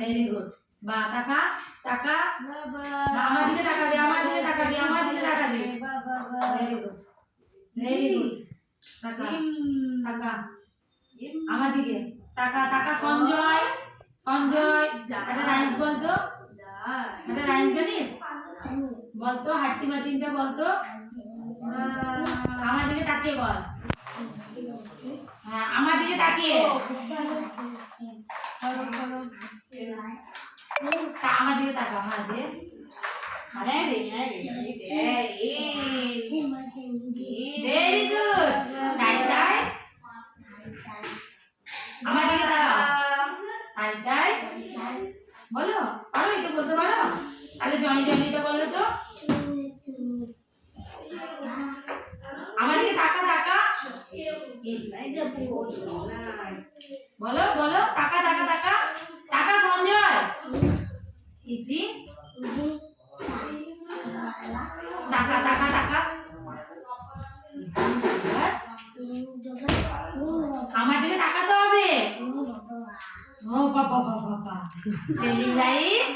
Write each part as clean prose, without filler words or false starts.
very good বা টাকা টাকা আমার দিকে তাকাবে আমার দিকে তাকাবে আমার দিকে তাকাবে ভেরি গুড টাকা টাকা আমার দিকে টাকা টাকা সঞ্জয় সঞ্জয় একটা রাইমস বলতো একটা রাইমস জানিস বলতো হাট্টি মাটিনটা বলতো আমার দিকে তাকিয়ে বল হ্যাঁ আমার দিকে তাকিয়ে আমার দিকে তাকা আমার দিকে আরে ভেরি গুড তাই তাই আমার দিকে তাকাও তাই তাই বলো পারো এটা বলতে পারো তাহলে জনি জনিটা বলো তো আমার দিকে তাকা তাকা বলো বলো টাকা টাকা টাকা টাকা সঞ্জয় ইজি টাকা টাকা টাকা আমার দিকে তাকাতে হবে ও বাবা বাবা বাবা সেলিং রাইস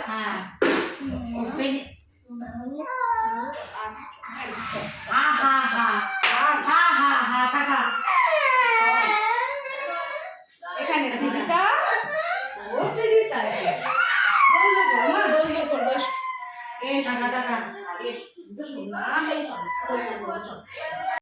হ্যাঁ ওপেন হা হা হা হা হা হা টাকা এখানে সুজিতা ও সুজিতা দোল টাকা টাকা তো শোনা